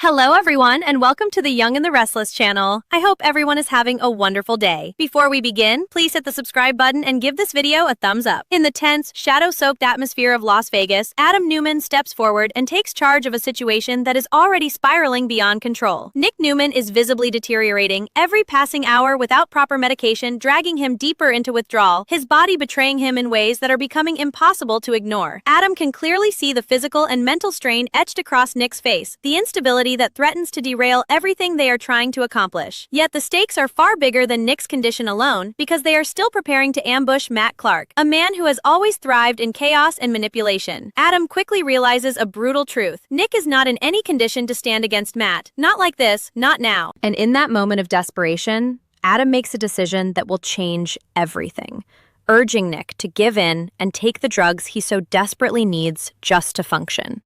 Hello everyone and welcome to the Young and the Restless channel. I hope everyone is having a wonderful day. Before we begin, please hit the subscribe button and give this video a thumbs up. In the tense, shadow-soaked atmosphere of Las Vegas, Adam Newman steps forward and takes charge of a situation that is already spiraling beyond control. Nick Newman is visibly deteriorating, every passing hour without proper medication dragging him deeper into withdrawal, his body betraying him in ways that are becoming impossible to ignore. Adam can clearly see the physical and mental strain etched across Nick's face, the instability that threatens to derail everything they are trying to accomplish. Yet the stakes are far bigger than Nick's condition alone, because they are still preparing to ambush Matt Clark, a man who has always thrived in chaos and manipulation. Adam quickly realizes a brutal truth. Nick is not in any condition to stand against Matt. Not like this, not now. And in that moment of desperation, Adam makes a decision that will change everything, urging Nick to give in and take the drugs he so desperately needs just to function.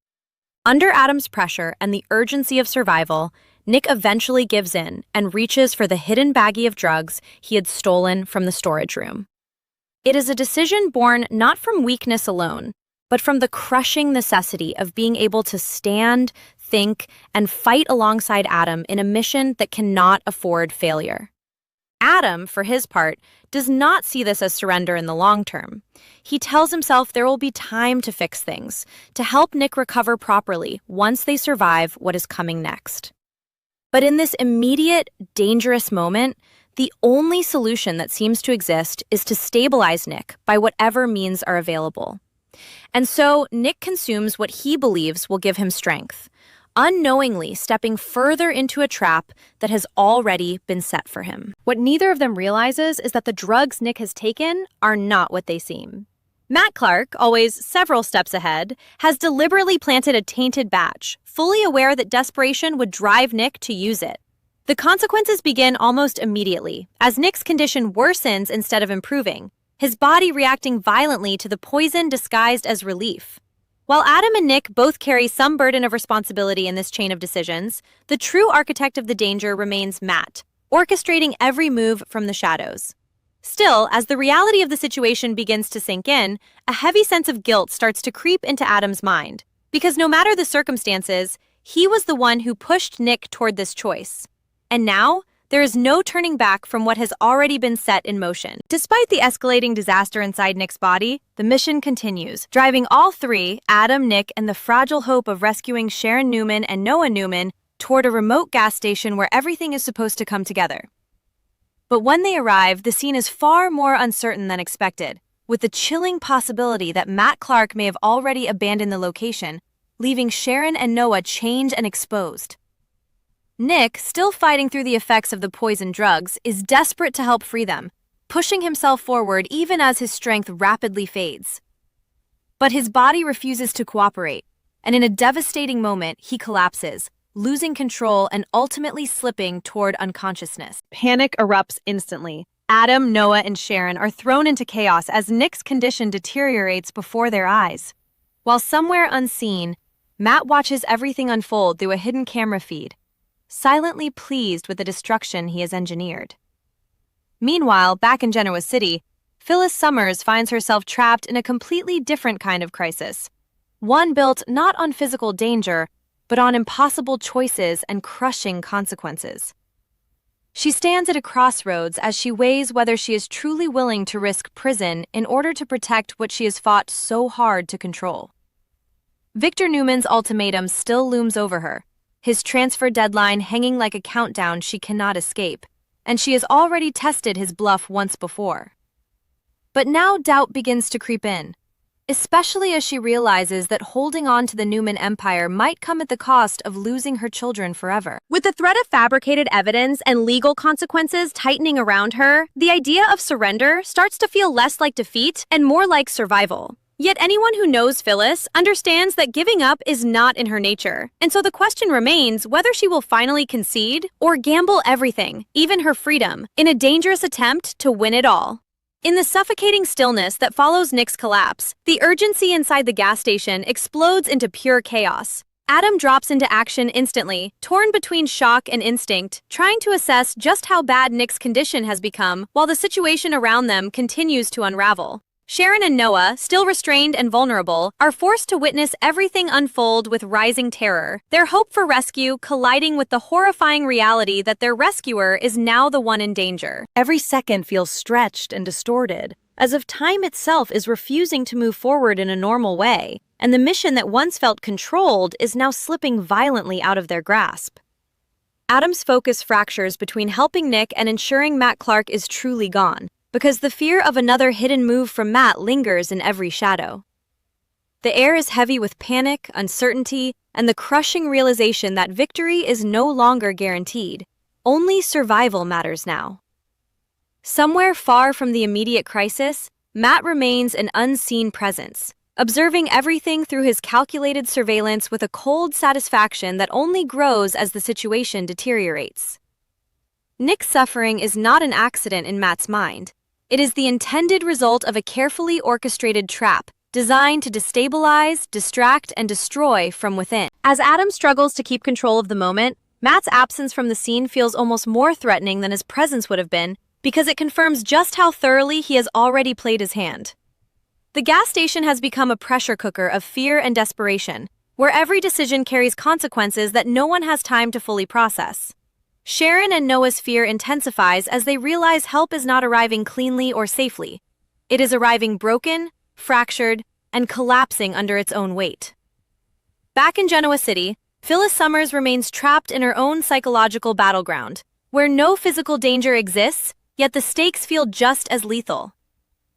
Under Adam's pressure and the urgency of survival, Nick eventually gives in and reaches for the hidden baggie of drugs he had stolen from the storage room. It is a decision born not from weakness alone, but from the crushing necessity of being able to stand, think, and fight alongside Adam in a mission that cannot afford failure. Adam, for his part, does not see this as surrender in the long term. He tells himself there will be time to fix things, to help Nick recover properly once they survive what is coming next. But in this immediate, dangerous moment, the only solution that seems to exist is to stabilize Nick by whatever means are available. And so, Nick consumes what he believes will give him strength, unknowingly stepping further into a trap that has already been set for him. What neither of them realizes is that the drugs Nick has taken are not what they seem. Matt Clark, always several steps ahead, has deliberately planted a tainted batch, fully aware that desperation would drive Nick to use it. The consequences begin almost immediately, as Nick's condition worsens instead of improving, his body reacting violently to the poison disguised as relief. While Adam and Nick both carry some burden of responsibility in this chain of decisions, the true architect of the danger remains Matt, orchestrating every move from the shadows. Still, as the reality of the situation begins to sink in, a heavy sense of guilt starts to creep into Adam's mind, because no matter the circumstances, he was the one who pushed Nick toward this choice. And now, there is no turning back from what has already been set in motion. Despite the escalating disaster inside Nick's body, the mission continues, driving all three, Adam, Nick, and the fragile hope of rescuing Sharon Newman and Noah Newman toward a remote gas station where everything is supposed to come together. But when they arrive, the scene is far more uncertain than expected, with the chilling possibility that Matt Clark may have already abandoned the location, leaving Sharon and Noah chained and exposed. Nick, still fighting through the effects of the poison drugs, is desperate to help free them, pushing himself forward even as his strength rapidly fades. But his body refuses to cooperate, and in a devastating moment, he collapses, losing control and ultimately slipping toward unconsciousness. Panic erupts instantly. Adam, Noah, and Sharon are thrown into chaos as Nick's condition deteriorates before their eyes. While somewhere unseen, Matt watches everything unfold through a hidden camera feed, silently pleased with the destruction he has engineered. Meanwhile, back in Genoa City, Phyllis Summers finds herself trapped in a completely different kind of crisis, one built not on physical danger, but on impossible choices and crushing consequences. She stands at a crossroads as she weighs whether she is truly willing to risk prison in order to protect what she has fought so hard to control. Victor Newman's ultimatum still looms over her, his transfer deadline hanging like a countdown she cannot escape, and she has already tested his bluff once before. But now doubt begins to creep in, especially as she realizes that holding on to the Newman empire might come at the cost of losing her children forever. With the threat of fabricated evidence and legal consequences tightening around her, the idea of surrender starts to feel less like defeat and more like survival. Yet anyone who knows Phyllis understands that giving up is not in her nature, and so the question remains whether she will finally concede or gamble everything, even her freedom, in a dangerous attempt to win it all. In the suffocating stillness that follows Nick's collapse, the urgency inside the gas station explodes into pure chaos. Adam drops into action instantly, torn between shock and instinct, trying to assess just how bad Nick's condition has become while the situation around them continues to unravel. Sharon and Noah, still restrained and vulnerable, are forced to witness everything unfold with rising terror, their hope for rescue colliding with the horrifying reality that their rescuer is now the one in danger. Every second feels stretched and distorted, as if time itself is refusing to move forward in a normal way, and the mission that once felt controlled is now slipping violently out of their grasp. Adam's focus fractures between helping Nick and ensuring Matt Clark is truly gone, because the fear of another hidden move from Matt lingers in every shadow. The air is heavy with panic, uncertainty, and the crushing realization that victory is no longer guaranteed. Only survival matters now. Somewhere far from the immediate crisis, Matt remains an unseen presence, observing everything through his calculated surveillance with a cold satisfaction that only grows as the situation deteriorates. Nick's suffering is not an accident in Matt's mind. It is the intended result of a carefully orchestrated trap designed to destabilize, distract, and destroy from within. As Adam struggles to keep control of the moment, Matt's absence from the scene feels almost more threatening than his presence would have been, because it confirms just how thoroughly he has already played his hand. The gas station has become a pressure cooker of fear and desperation, where every decision carries consequences that no one has time to fully process. Sharon and Noah's fear intensifies as they realize help is not arriving cleanly or safely. It is arriving broken, fractured, and collapsing under its own weight. Back in Genoa City, Phyllis Summers remains trapped in her own psychological battleground, where no physical danger exists, yet the stakes feel just as lethal.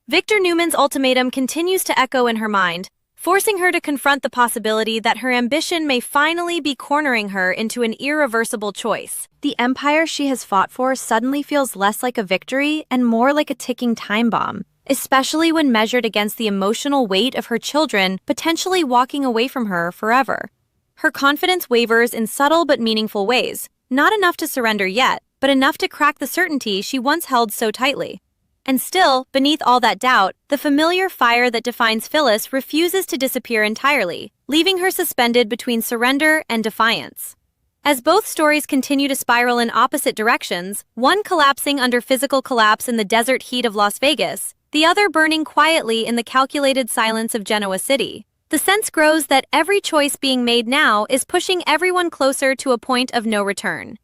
Victor Newman's ultimatum continues to echo in her mind, forcing her to confront the possibility that her ambition may finally be cornering her into an irreversible choice. The empire she has fought for suddenly feels less like a victory and more like a ticking time bomb, especially when measured against the emotional weight of her children potentially walking away from her forever. Her confidence wavers in subtle but meaningful ways, not enough to surrender yet, but enough to crack the certainty she once held so tightly. And still, beneath all that doubt, the familiar fire that defines Phyllis refuses to disappear entirely, leaving her suspended between surrender and defiance. As both stories continue to spiral in opposite directions, one collapsing under physical collapse in the desert heat of Las Vegas, the other burning quietly in the calculated silence of Genoa City, the sense grows that every choice being made now is pushing everyone closer to a point of no return.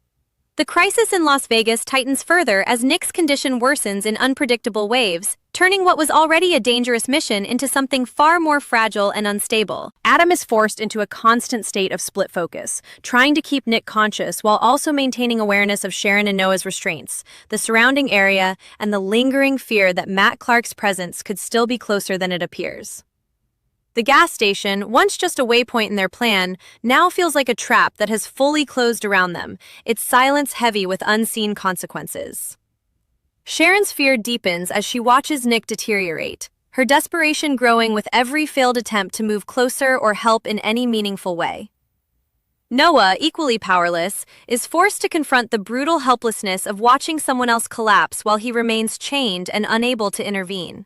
The crisis in Las Vegas tightens further as Nick's condition worsens in unpredictable waves, turning what was already a dangerous mission into something far more fragile and unstable. Adam is forced into a constant state of split focus, trying to keep Nick conscious while also maintaining awareness of Sharon and Noah's restraints, the surrounding area, and the lingering fear that Matt Clark's presence could still be closer than it appears. The gas station, once just a waypoint in their plan, now feels like a trap that has fully closed around them, its silence heavy with unseen consequences. Sharon's fear deepens as she watches Nick deteriorate, her desperation growing with every failed attempt to move closer or help in any meaningful way. Noah, equally powerless, is forced to confront the brutal helplessness of watching someone else collapse while he remains chained and unable to intervene.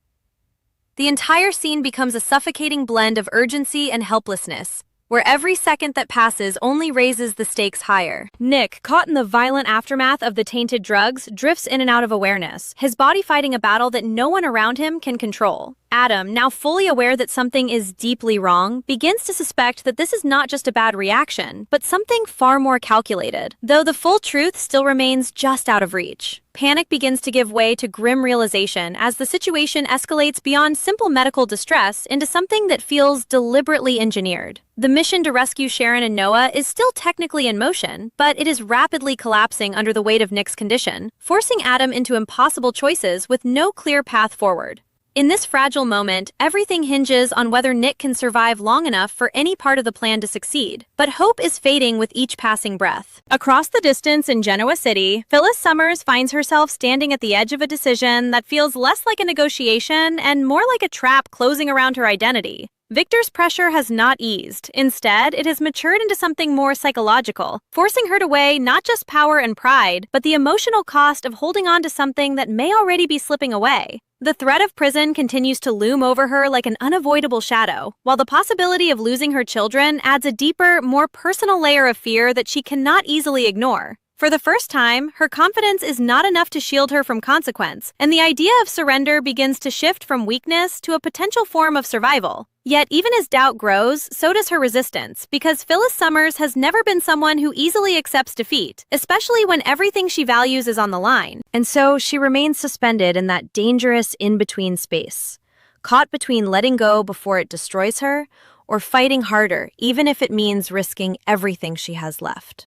The entire scene becomes a suffocating blend of urgency and helplessness, where every second that passes only raises the stakes higher. Nick, caught in the violent aftermath of the tainted drugs, drifts in and out of awareness, his body fighting a battle that no one around him can control. Adam, now fully aware that something is deeply wrong, begins to suspect that this is not just a bad reaction, but something far more calculated, though the full truth still remains just out of reach. Panic begins to give way to grim realization as the situation escalates beyond simple medical distress into something that feels deliberately engineered. The mission to rescue Sharon and Noah is still technically in motion, but it is rapidly collapsing under the weight of Nick's condition, forcing Adam into impossible choices with no clear path forward. In this fragile moment, everything hinges on whether Nick can survive long enough for any part of the plan to succeed, but hope is fading with each passing breath. Across the distance in Genoa City, Phyllis Summers finds herself standing at the edge of a decision that feels less like a negotiation and more like a trap closing around her identity. Victor's pressure has not eased. Instead, it has matured into something more psychological, forcing her to weigh not just power and pride, but the emotional cost of holding on to something that may already be slipping away. The threat of prison continues to loom over her like an unavoidable shadow, while the possibility of losing her children adds a deeper, more personal layer of fear that she cannot easily ignore. For the first time, her confidence is not enough to shield her from consequence, and the idea of surrender begins to shift from weakness to a potential form of survival. Yet, even as doubt grows, so does her resistance, because Phyllis Summers has never been someone who easily accepts defeat, especially when everything she values is on the line. And so, she remains suspended in that dangerous in-between space, caught between letting go before it destroys her, or fighting harder, even if it means risking everything she has left.